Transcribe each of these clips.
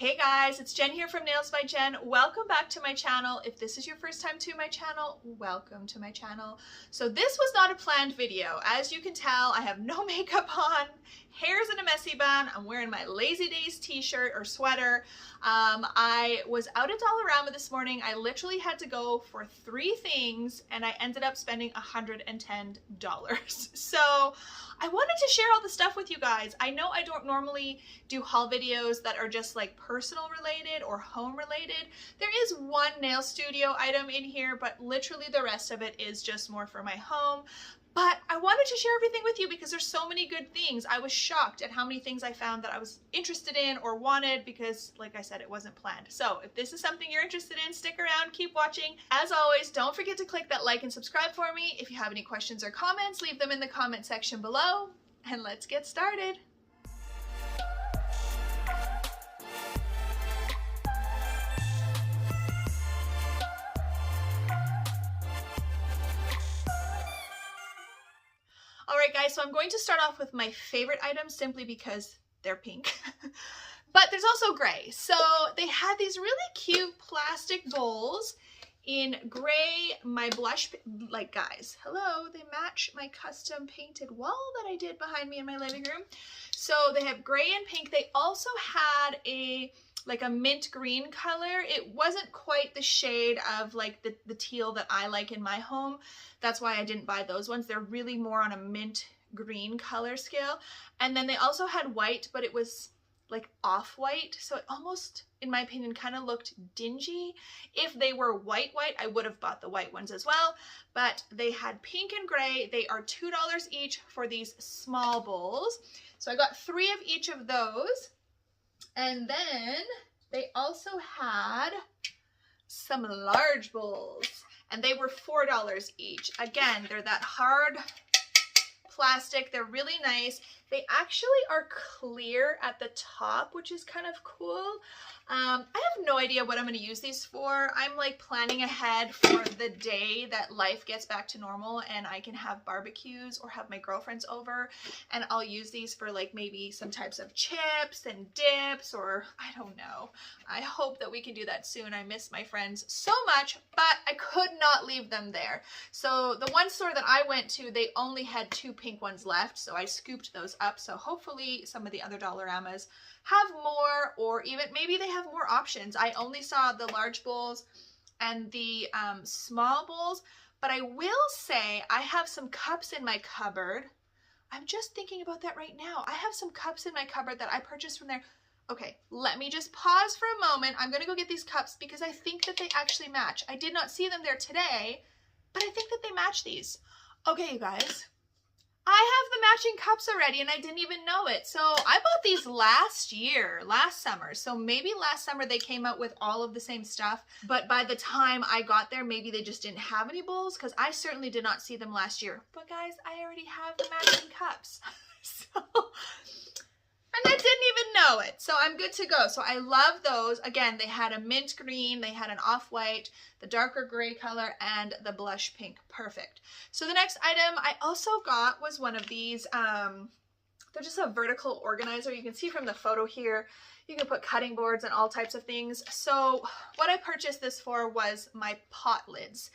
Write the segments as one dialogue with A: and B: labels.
A: Hey guys, it's Jen here from Nails by Jen. Welcome back to my channel. If this is your first time to my channel, welcome to my channel. So this was not a planned video. As you can tell, I have no makeup on, hair's in a messy bun, I'm wearing my Lazy Days t-shirt or sweater. I was out at Dollarama this morning. I literally had to go for 3 things and I ended up spending $110. So I wanted to share all the stuff with you guys. I know I don't normally do haul videos that are just like personal related or home related. There is one nail studio item in here, but literally the rest of it is just more for my home. But I wanted to share everything with you because there's so many good things. I was shocked at how many things I found that I was interested in or wanted because, like I said, it wasn't planned. So if this is something you're interested in, stick around, keep watching. As always, don't forget to click that like and subscribe for me. If you have any questions or comments, leave them in the comment section below. And let's get started. Alright guys, so I'm going to start off with my favorite items simply because they're pink. But there's also gray. So they had these really cute plastic bowls in gray. My blush, like guys, hello, they match my custom painted wall that I did behind me in my living room. So they have gray and pink. They also had a mint green color. It wasn't quite the shade of like the teal that I like in my home. That's why I didn't buy those ones. They're really more on a mint green color scale. And then they also had white, but it was like off-white. So it almost, in my opinion, kind of looked dingy. If they were white, I would have bought the white ones as well. But they had pink and gray. They are $2 each for these small bowls. So I got 3 of each of those. And then they also had some large bowls and they were $4 each. Again, they're that hard plastic. They're really nice. They actually are clear at the top, which is kind of cool. I have no idea what I'm going to use these for. I'm like planning ahead for the day that life gets back to normal and I can have barbecues or have my girlfriends over, and I'll use these for like maybe some types of chips and dips, or I don't know. I hope that we can do that soon. I miss my friends so much, but I could not leave them there. So the one store that I went to, they only had 2 pink ones left, so I scooped those up. So hopefully some of the other Dollaramas have more, or even maybe they have more options. I only saw the large bowls and the small bowls, but I will say I have some cups in my cupboard. I'm just thinking about that right now. I have some cups in my cupboard that I purchased from there. Okay, let me just pause for a moment. I'm gonna go get these cups because I think that they actually match. I did not see them there today, but I think that they match these. Okay, you guys. I have the matching cups already and I didn't even know it. So I bought these last summer. So maybe last summer they came out with all of the same stuff, but by the time I got there, maybe they just didn't have any bowls because I certainly did not see them last year. But guys, I already have the matching cups. And I didn't even know it. So I'm good to go. So I love those. Again, they had a mint green, they had an off-white, the darker gray color, and the blush pink. Perfect. So the next item I also got was one of these. They're just a vertical organizer. You can see from the photo here, you can put cutting boards and all types of things. So what I purchased this for was my pot lids.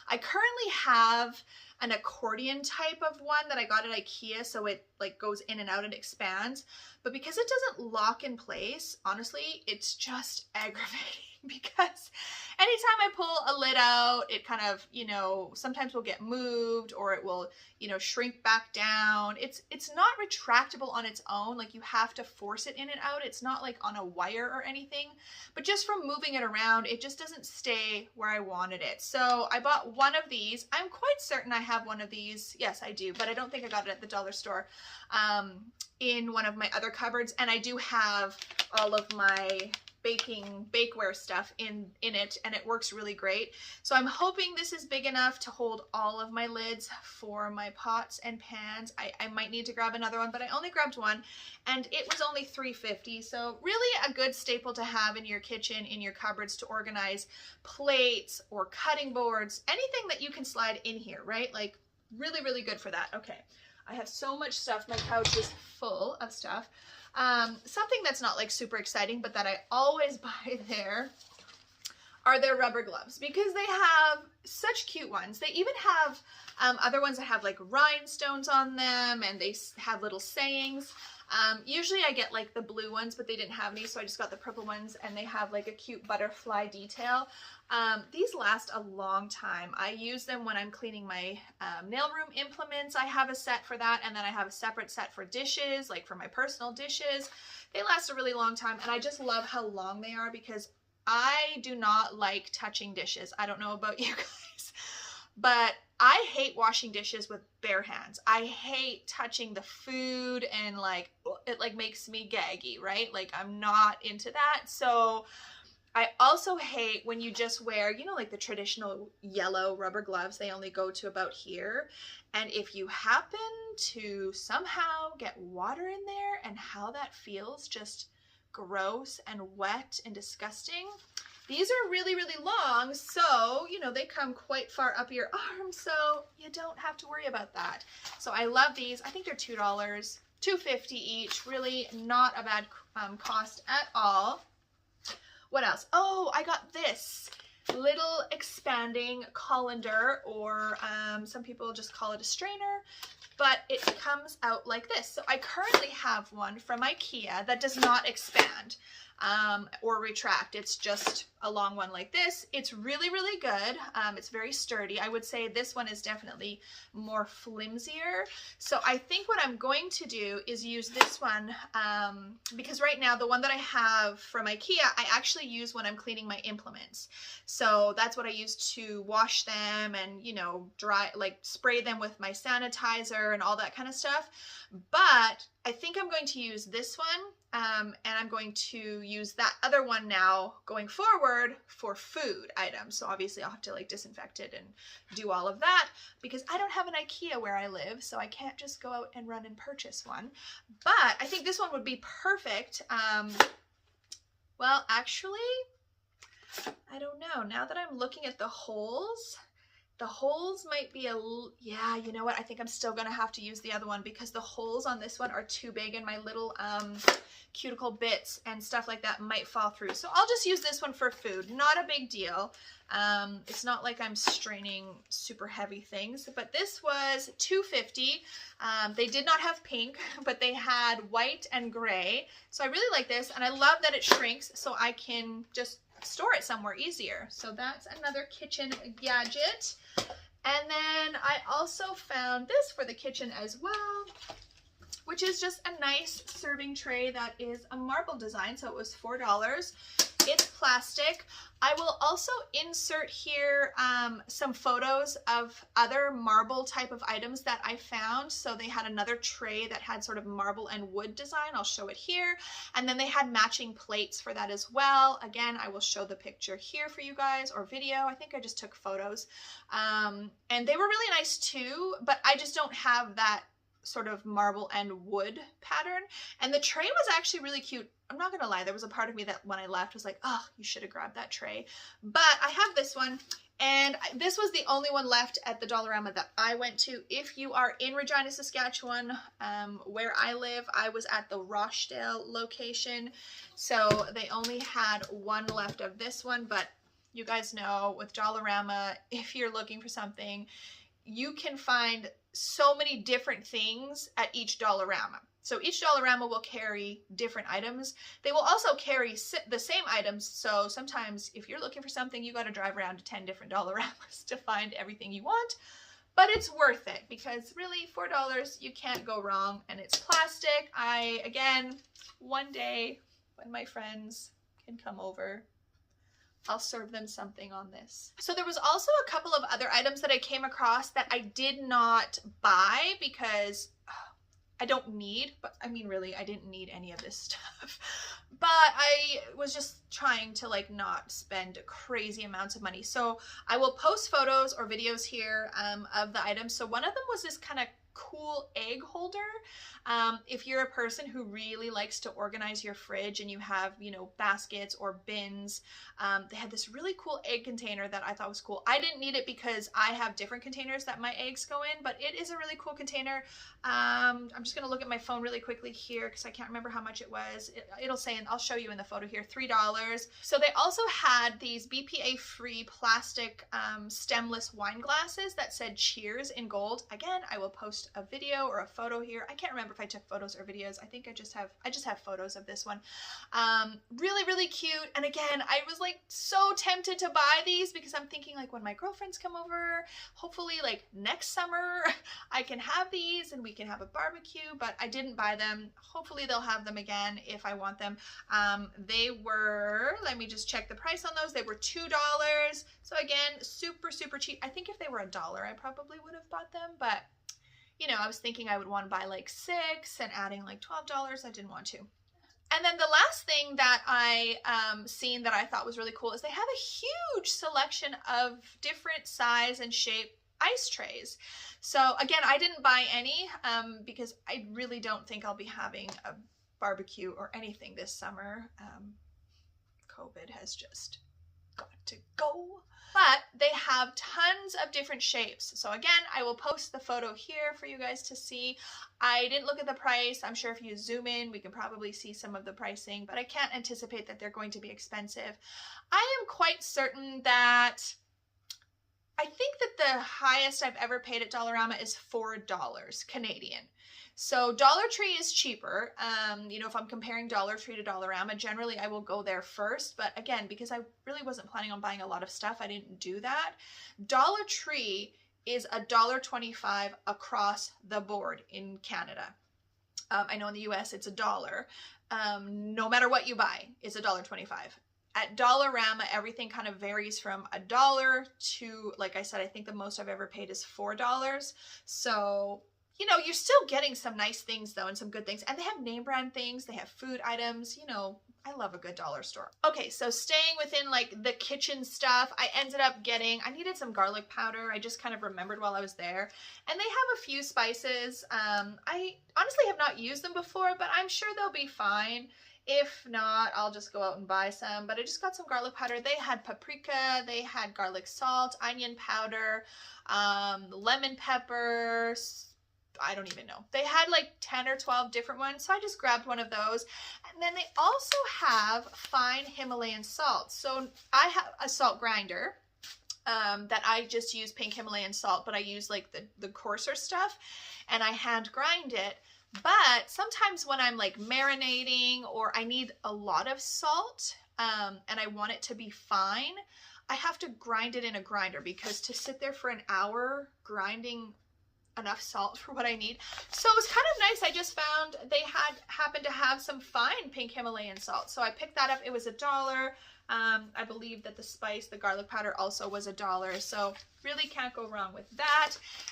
A: I currently have an accordion type of one that I got at IKEA, so it like goes in and out and expands. But because it doesn't lock in place, honestly, it's just aggravating because anytime I pull a lid out, it kind of, you know, sometimes will get moved or it will, you know, shrink back down. It's not retractable on its own. Like you have to force it in and out. It's not like on a wire or anything, but just from moving it around, it just doesn't stay where I wanted it. So I bought one of these. I'm quite certain I have one of these. Yes, I do, but I don't think I got it at the dollar store. In one of my other cupboards, and I do have all of my bakeware stuff in it, and it works really great. So I'm hoping this is big enough to hold all of my lids for my pots and pans. I might need to grab another one, but I only grabbed one and it was only $3.50. So really a good staple to have in your kitchen, in your cupboards, to organize plates or cutting boards, anything that you can slide in here, right? Like really, really good for that. Okay. I have so much stuff. My couch is full of stuff. Something that's not like super exciting, but that I always buy there are their rubber gloves, because they have such cute ones. They even have other ones that have like rhinestones on them, and they have little sayings. Usually I get like the blue ones, but they didn't have any, so I just got the purple ones, and they have like a cute butterfly detail. These last a long time. I use them when I'm cleaning my nail room implements. I have a set for that, and then I have a separate set for dishes, like for my personal dishes. They last a really long time, and I just love how long they are, because I do not like touching dishes. I don't know about you guys, but I hate washing dishes with bare hands. I hate touching the food, and like it like makes me gaggy, right? Like I'm not into that. So I also hate when you just wear, you know, like the traditional yellow rubber gloves. They only go to about here. And if you happen to somehow get water in there, and how that feels just gross and wet and disgusting. These are really, really long, so, you know, they come quite far up your arm, so you don't have to worry about that. So I love these. I think they're $2, $2.50 each. Really not a bad cost at all. What else? Oh, I got this little expanding colander, or some people just call it a strainer. But it comes out like this. So I currently have one from IKEA that does not expand or retract. It's just a long one like this. It's really, really good. It's very sturdy. I would say this one is definitely more flimsier. So I think what I'm going to do is use this one, because right now the one that I have from IKEA, I actually use when I'm cleaning my implements. So that's what I use to wash them and, you know, dry, like spray them with my sanitizer and all that kind of stuff. But I think I'm going to use this one, and I'm going to use that other one now going forward for food items. So obviously I'll have to like disinfect it and do all of that, because I don't have an IKEA where I live, so I can't just go out and run and purchase one. But I think this one would be perfect. Well, actually, I don't know. Now that I'm looking at the holes might be yeah, you know what? I think I'm still gonna have to use the other one, because the holes on this one are too big, and my little cuticle bits and stuff like that might fall through. So I'll just use this one for food. Not a big deal. It's not like I'm straining super heavy things, but this was $2.50. They did not have pink, but they had white and gray. So I really like this, and I love that it shrinks, so I can just store it somewhere easier. So that's another kitchen gadget. And then I also found this for the kitchen as well, which is just a nice serving tray that is a marble design. So it was $4. It's plastic. I will also insert here some photos of other marble type of items that I found. So they had another tray that had sort of marble and wood design. I'll show it here. And then they had matching plates for that as well. Again, I will show the picture here for you guys, or video. I think I just took photos. And they were really nice too, but I just don't have that sort of marble and wood pattern. And the tray was actually really cute. I'm not gonna lie, there was a part of me that when I left was like, oh, you should have grabbed that tray. But I have this one, and this was the only one left at the Dollarama that I went to. If you are in Regina, Saskatchewan, where I live, I was at the Rochdale location, so they only had one left of this one. But you guys know, with Dollarama, if you're looking for something, you can find so many different things at each Dollarama. So each Dollarama will carry different items. They will also carry the same items. So sometimes if you're looking for something, you got to drive around to 10 different Dollaramas to find everything you want. But it's worth it, because really $4, you can't go wrong, and it's plastic. Again, one day when my friends can come over, I'll serve them something on this. So there was also a couple of other items that I came across that I did not buy because I don't need, but I mean, really, I didn't need any of this stuff. But I was just trying to like not spend crazy amounts of money. So I will post photos or videos here of the items. So one of them was this kind of cool egg holder. If you're a person who really likes to organize your fridge and you have, you know, baskets or bins, they had this really cool egg container that I thought was cool. I didn't need it because I have different containers that my eggs go in, but it is a really cool container. I'm just gonna look at my phone really quickly here because I can't remember how much it was. It'll say, and I'll show you in the photo here, $3. So they also had these BPA-free plastic stemless wine glasses that said cheers in gold. Again, I will post a video or a photo here. I can't remember if I took photos or videos. I think I just have photos of this one. Really, really cute. And again, I was like so tempted to buy these because I'm thinking like when my girlfriends come over, hopefully like next summer, I can have these and we can have a barbecue, but I didn't buy them. Hopefully they'll have them again if I want them. They were, let me just check the price on those. They were $2. So again, super, super cheap. I think if they were $1, I probably would have bought them, but you know, I was thinking I would want to buy like 6 and adding like $12. I didn't want to. And then the last thing that I seen that I thought was really cool is they have a huge selection of different size and shape ice trays. So again, I didn't buy any because I really don't think I'll be having a barbecue or anything this summer. COVID has just got to go. But they have tons of different shapes. So again, I will post the photo here for you guys to see. I didn't look at the price. I'm sure if you zoom in, we can probably see some of the pricing, but I can't anticipate that they're going to be expensive. I am quite certain that I think that the highest I've ever paid at Dollarama is $4 Canadian. So Dollar Tree is cheaper. You know, if I'm comparing Dollar Tree to Dollarama, generally I will go there first. But again, because I really wasn't planning on buying a lot of stuff, I didn't do that. Dollar Tree is $1.25 across the board in Canada. I know in the US it's $1. No matter what you buy, it's $1.25. At Dollarama, everything kind of varies from $1 to, like I said, I think the most I've ever paid is $4. So, you know, you're still getting some nice things though and some good things. And they have name brand things. They have food items. You know, I love a good dollar store. Okay, so staying within like the kitchen stuff, I ended up getting, I needed some garlic powder. I just kind of remembered while I was there. And they have a few spices. I honestly have not used them before, but I'm sure they'll be fine. If not, I'll just go out and buy some. But I just got some garlic powder. They had paprika, they had garlic salt, onion powder, lemon peppers. I don't even know. They had like 10 or 12 different ones. So I just grabbed one of those. And then they also have fine Himalayan salt. So I have a salt grinder that I just use pink Himalayan salt, but I use like the coarser stuff and I hand grind it. But sometimes when I'm like marinating or I need a lot of salt and I want it to be fine, I have to grind it in a grinder because to sit there for an hour grinding enough salt for what I need. So it was kind of nice. I just found they happened to have some fine pink Himalayan salt. So I picked that up. It was $1. I believe that the spice, the garlic powder also was $1. So really can't go wrong with that.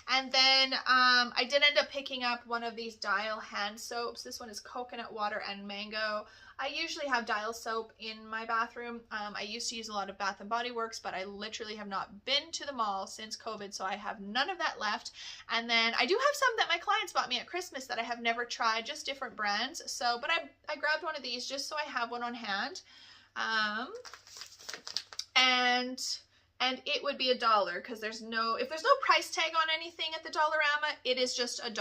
A: And then I did end up picking up one of these Dial hand soaps. This one is coconut water and mango. I usually have Dial soap in my bathroom. I used to use a lot of Bath & Body Works, but I literally have not been to the mall since COVID, so I have none of that left. And then I do have some that my clients bought me at Christmas that I have never tried, just different brands. So, but I grabbed one of these just so I have one on hand. And it would be $1 because if there's no price tag on anything at the Dollarama, it is just $1.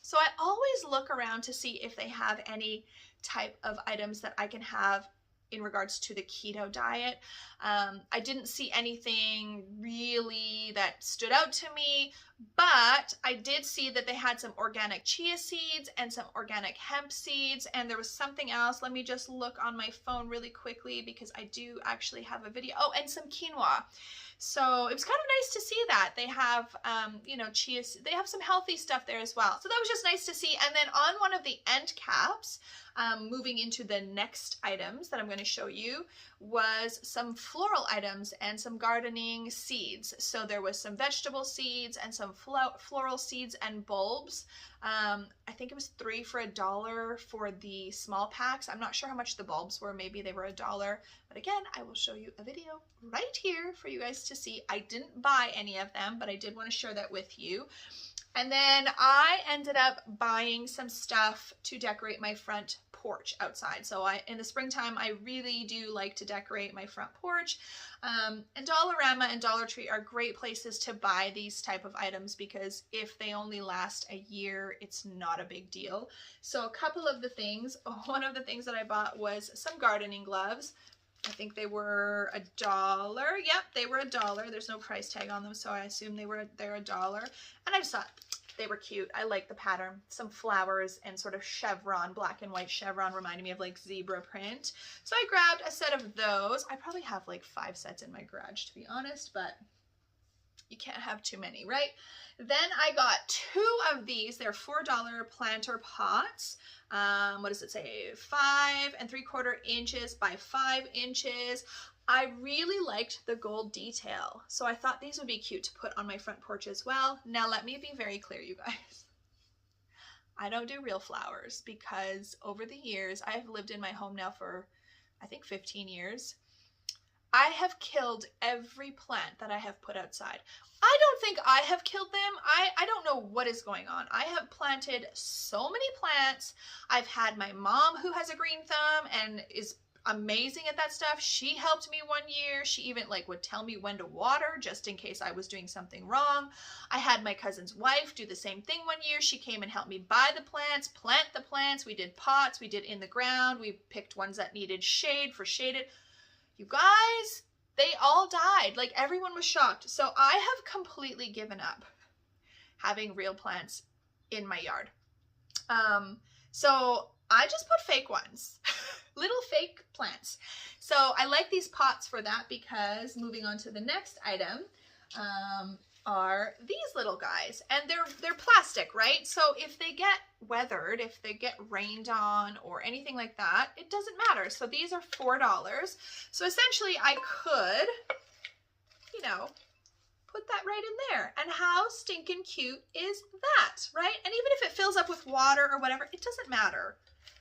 A: So I always look around to see if they have any type of items that I can have in regards to the keto diet. I didn't see anything really that stood out to me, but I did see that they had some organic chia seeds and some organic hemp seeds, and there was something else. Let me just look on my phone really quickly because I do actually have a video. Oh, and some quinoa. So it was kind of nice to see that they have, you know, chia, they have some healthy stuff there as well. So that was just nice to see. And then on one of the end caps, moving into the next items that I'm going to show you, was some floral items and some gardening seeds. So there was some vegetable seeds and some floral seeds and bulbs. I think it was 3 for $1 for the small packs. I'm not sure how much the bulbs were. Maybe they were $1. But again, I will show you a video right here for you guys to see. I didn't buy any of them, but I did want to share that with you. And then I ended up buying some stuff to decorate my front porch outside. So in the springtime, I really do like to decorate my front porch. And Dollarama and Dollar Tree are great places to buy these type of items because if they only last a year, it's not a big deal. So a couple of the things, one of the things that I bought was some gardening gloves. I think they were $1. Yep, they were $1. There's no price tag on them, so I assume they're $1. And I just thought they were cute. I like the pattern. Some flowers and sort of chevron, black and white chevron, reminded me of like zebra print. So I grabbed a set of those. I probably have like 5 sets in my garage, to be honest, but you can't have too many, right? Then I got 2 of these. They're $4 planter pots. What does it say? 5 3/4 inches by 5 inches. I really liked the gold detail, so I thought these would be cute to put on my front porch as well. Now let me be very clear, you guys. I don't do real flowers because over the years, I have lived in my home now for, I think, 15 years. I have killed every plant that I have put outside. I don't think I have killed them. I don't know what is going on. I have planted so many plants. I've had my mom who has a green thumb and is amazing at that stuff. She helped me one year. She even like would tell me when to water just in case I was doing something wrong. I had my cousin's wife do the same thing one year. She came and helped me buy the plants, plant the plants. We did pots, we did in the ground. We picked ones that needed shade for shaded. You guys, they all died. Like everyone was shocked. So I have completely given up having real plants in my yard. So I just put fake ones, little fake plants. So I like these pots for that because moving on to the next item are these little guys, and they're plastic, right? So if they get weathered, if they get rained on or anything like that, it doesn't matter. So these are $4. So essentially I could, you know, put that right in there. And how stinking cute is that, right? And even if it fills up with water or whatever, it doesn't matter.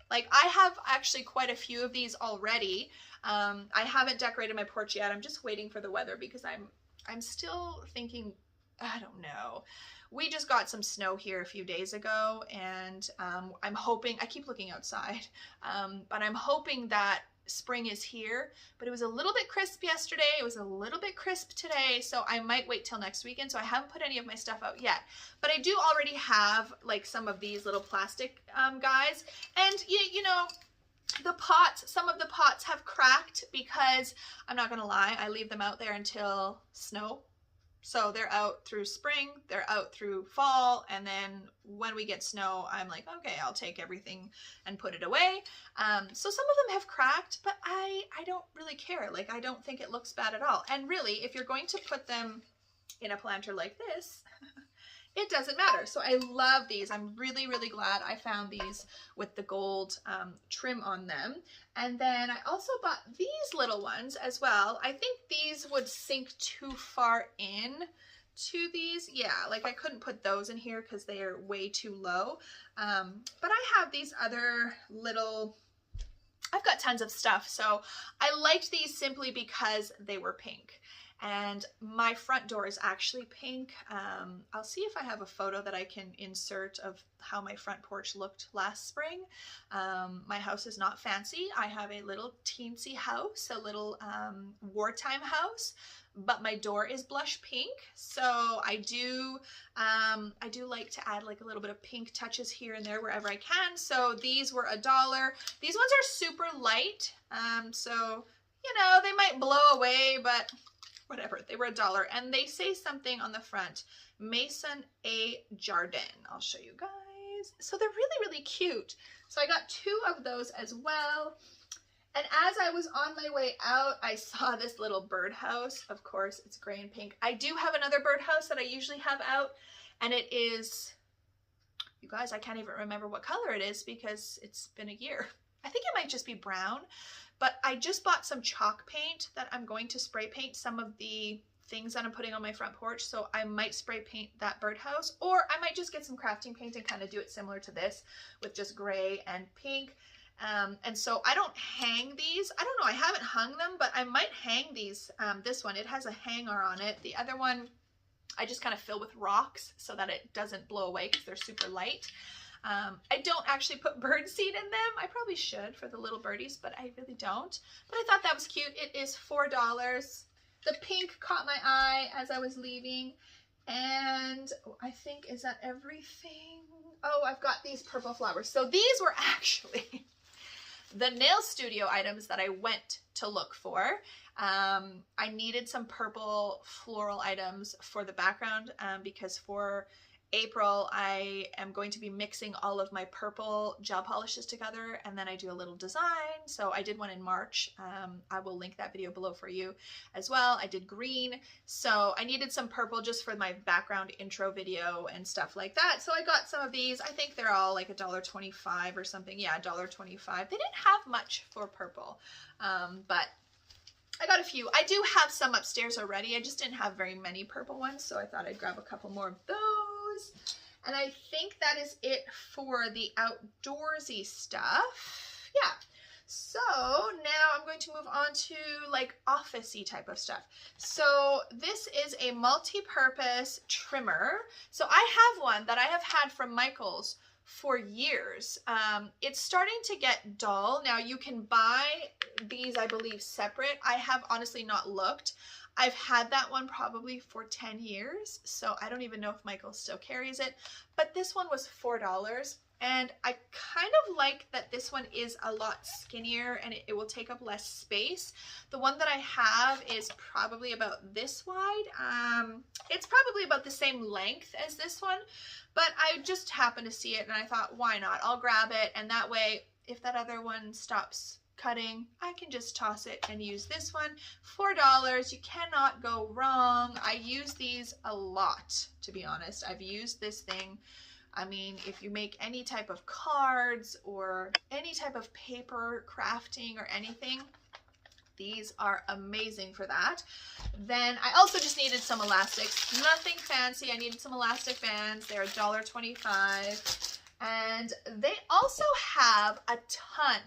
A: Like I have actually quite a few of these already. I haven't decorated my porch yet. I'm just waiting for the weather because I'm still thinking, I don't know. We just got some snow here a few days ago, and I'm hoping, I keep looking outside, but I'm hoping that spring is here. But it was a little bit crisp yesterday. It was a little bit crisp today, so I might wait till next weekend. So I haven't put any of my stuff out yet, but I do already have like some of these little plastic guys, and you know, the pots, some of the pots have cracked because I'm not gonna lie, I leave them out there until snow. So they're out through spring, they're out through fall, and then when we get snow, I'm like, okay, I'll take everything and put it away. So some of them have cracked, but I don't really care. Like, I don't think it looks bad at all. And really, if you're going to put them in a planter like this, it doesn't matter. So I love these. I'm really, really glad I found these with the gold trim on them. And then I also bought these little ones as well. I think these would sink too far in to these. Yeah, like I couldn't put those in here because they are way too low. But I have these other little, I've got tons of stuff. So I liked these simply because they were pink. And my front door is actually pink. I'll see if I have a photo that I can insert of how my front porch looked last spring. My house is not fancy. I have a little teensy house, a little wartime house, but my door is blush pink. So I do like to add like a little bit of pink touches here and there wherever I can. So these were $1. These ones are super light. So, you know, they might blow away, but whatever, they were $1, and they say something on the front, Mason A. Jardin. I'll show you guys. So they're really, really cute. So I got 2 of those as well. And as I was on my way out, I saw this little birdhouse. Of course, it's gray and pink. I do have another birdhouse that I usually have out, and it is, you guys, I can't even remember what color it is because it's been a year. I think it might just be brown. But I just bought some chalk paint that I'm going to spray paint some of the things that I'm putting on my front porch. So I might spray paint that birdhouse, or I might just get some crafting paint and kind of do it similar to this with just gray and pink. And so I don't hang these. I don't know. I haven't hung them, but I might hang these. This one, it has a hanger on it. The other one, I just kind of fill with rocks so that it doesn't blow away because they're super light. I don't actually put bird seed in them. I probably should for the little birdies, but I really don't. But I thought that was cute. It is $4. The pink caught my eye as I was leaving. And I think, is that everything? Oh, I've got these purple flowers. So these were actually the nail studio items that I went to look for. I needed some purple floral items for the background because for April I am going to be mixing all of my purple gel polishes together, and then I do a little design. So I did one in March. I will link that video below for you as well. I did green, so I needed some purple just for my background intro video and stuff like that. So I got some of these. I think they're all like $1.25 or something. Yeah, $1.25. They didn't have much for purple, but I got a few. I do have some upstairs already. I just didn't have very many purple ones, so I thought I'd grab a couple more of those. And I think that is it for the outdoorsy stuff. Yeah. So now I'm going to move on to like office-y type of stuff. So this is a multi-purpose trimmer. So I have one that I have had from Michael's for years. It's starting to get dull. Now you can buy these, I believe, separate. I have honestly not looked. I've had that one probably for 10 years, so I don't even know if Michael still carries it, but this one was $4, and I kind of like that this one is a lot skinnier and it will take up less space. The one that I have is probably about this wide. It's probably about the same length as this one, but I just happened to see it and I thought, why not? I'll grab it, and that way, if that other one stops cutting, I can just toss it and use this one. $4, you cannot go wrong. I use these a lot, to be honest. I've used this thing. I mean, if you make any type of cards or any type of paper crafting or anything, these are amazing for that. Then I also just needed some elastics. Nothing fancy. I needed some elastic bands. They're $1.25. And they also have a ton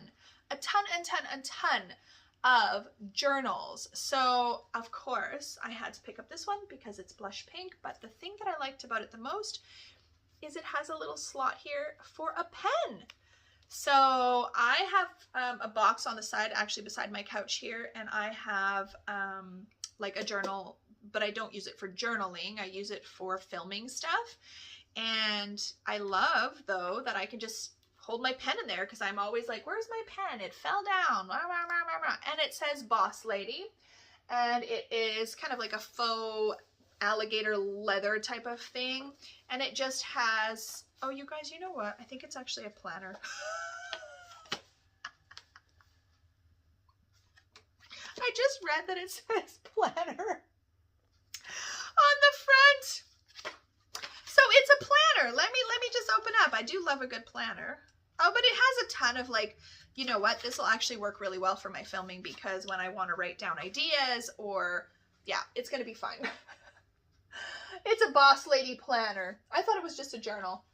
A: of journals. So of course I had to pick up this one because it's blush pink, but the thing that I liked about it the most is it has a little slot here for a pen. So I have a box on the side, actually beside my couch here, and I have like a journal, but I don't use it for journaling. I use it for filming stuff. And I love, though, that I can just hold my pen in there because I'm always like, where's my pen? It fell down. And it says Boss Lady. And it is kind of like a faux alligator leather type of thing. And it just has, oh, you guys, you know what? I think it's actually a planner. I just read that it says planner on the front. So it's a planner. Let me just open up. I do love a good planner. Oh, but it has a ton of like, you know what? This will actually work really well for my filming because when I want to write down ideas or, yeah, it's going to be fun. It's a Boss Lady planner. I thought it was just a journal.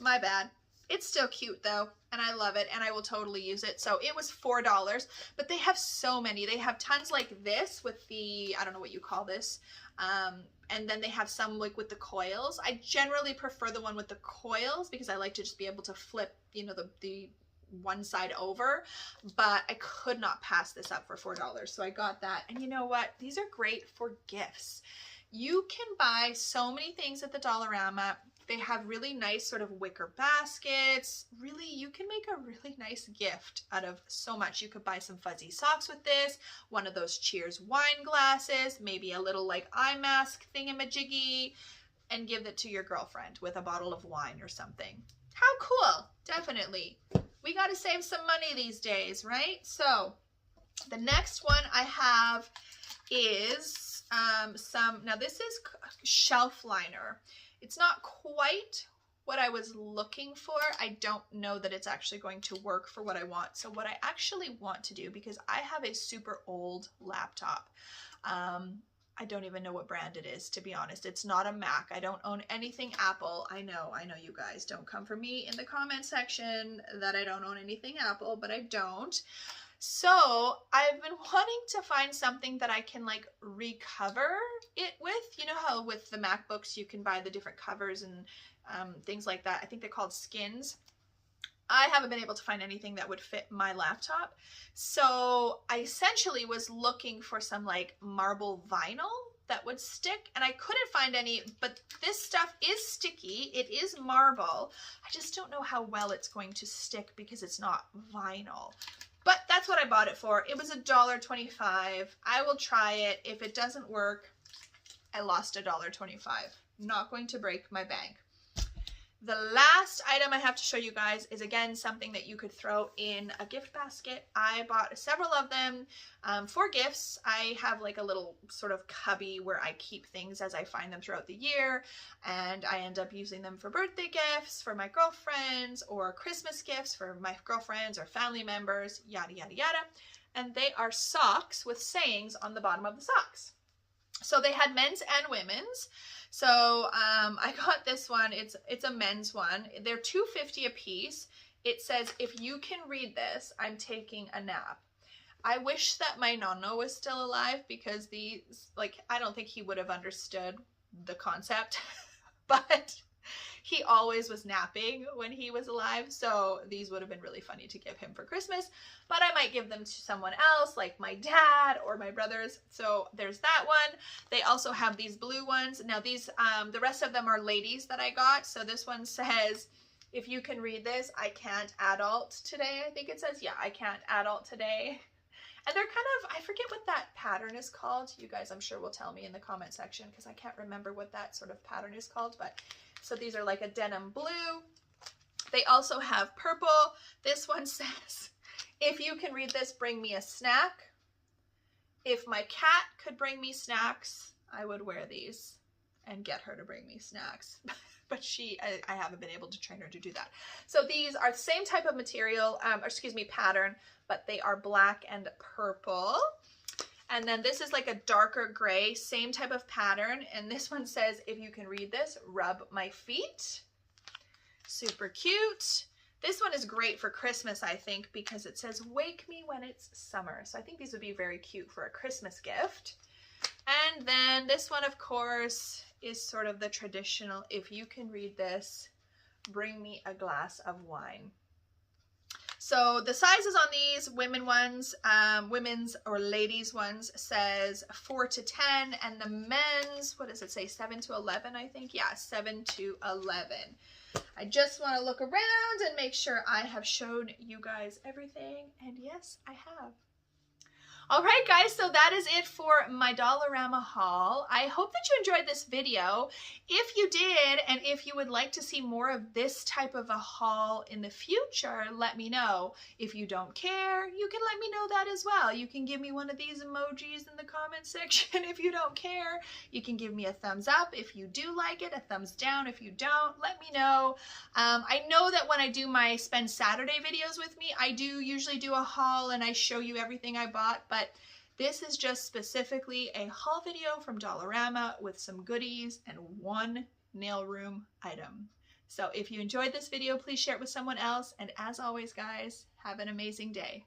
A: My bad. It's still cute though, and I love it, and I will totally use it. So it was $4, but they have so many. They have tons like this with the, I don't know what you call this, and then they have some like with the coils. I generally prefer the one with the coils because I like to just be able to flip, you know, the one side over, but I could not pass this up for $4. So I got that. And you know what? These are great for gifts. You can buy so many things at the Dollarama. They have really nice sort of wicker baskets. Really, you can make a really nice gift out of so much. You could buy some fuzzy socks with this, one of those Cheers wine glasses, maybe a little like eye mask thingamajiggy, and give it to your girlfriend with a bottle of wine or something. How cool. Definitely. We got to save some money these days, right? So the next one I have is now this is shelf liner. It's not quite what I was looking for. I don't know that it's actually going to work for what I want. So what I actually want to do, because I have a super old laptop, I don't even know what brand it is, to be honest. It's not a Mac. I don't own anything Apple. I know you guys. Don't come for me in the comment section that I don't own anything Apple, but I don't. So I've been wanting to find something that I can like recover it with. You know how with the MacBooks you can buy the different covers and things like that. I think they're called skins. I haven't been able to find anything that would fit my laptop. So I essentially was looking for some like marble vinyl that would stick, and I couldn't find any, but this stuff is sticky. It is marble. I just don't know how well it's going to stick because it's not vinyl. But that's what I bought it for. It was $1.25. I will try it. If it doesn't work, I lost $1.25. Not going to break my bank. The last item I have to show you guys is, again, something that you could throw in a gift basket. I bought several of them for gifts. I have like a little sort of cubby where I keep things as I find them throughout the year, and I end up using them for birthday gifts for my girlfriends or Christmas gifts for my girlfriends or family members, yada, yada, yada. And they are socks with sayings on the bottom of the socks. So they had men's and women's. So I got this one. It's a men's one. They're $2.50 a piece. It says, if you can read this, I'm taking a nap. I wish that my nonno was still alive, because these, like, I don't think he would have understood the concept, but he always was napping when he was alive. So these would have been really funny to give him for Christmas, but I might give them to someone else, like my dad or my brothers. So there's that one. They also have these blue ones. Now these, the rest of them are ladies that I got. So this one says, if you can read this, I can't adult today. I think it says, yeah, I can't adult today. And they're kind of, I forget what that pattern is called. You guys, I'm sure will tell me in the comment section, because I can't remember what that sort of pattern is called. But so these are like a denim blue. They also have purple. This one says, if you can read this, bring me a snack. If my cat could bring me snacks, I would wear these and get her to bring me snacks. But I haven't been able to train her to do that. So these are the same type of material, pattern, but they are black and purple. And then this is like a darker gray, same type of pattern. And this one says, if you can read this, rub my feet. Super cute. This one is great for Christmas, I think, because it says, wake me when it's summer. So I think these would be very cute for a Christmas gift. And then this one, of course, is sort of the traditional, if you can read this, bring me a glass of wine. So the sizes on these women's or ladies ones says 4 to 10, and the men's, what does it say, 7 to 11, I think? Yeah, 7 to 11. I just want to look around and make sure I have shown you guys everything, and yes, I have. All right, guys, so that is it for my Dollarama haul. I hope that you enjoyed this video. If you did, and if you would like to see more of this type of a haul in the future, let me know. If you don't care, you can let me know that as well. You can give me one of these emojis in the comment section if you don't care. You can give me a thumbs up if you do like it, a thumbs down if you don't. Let me know. I know that when I do my Spend Saturday videos with me, I do usually do a haul and I show you everything I bought, but this is just specifically a haul video from Dollarama with some goodies and one nail room item. So if you enjoyed this video, please share it with someone else. And as always, guys, have an amazing day.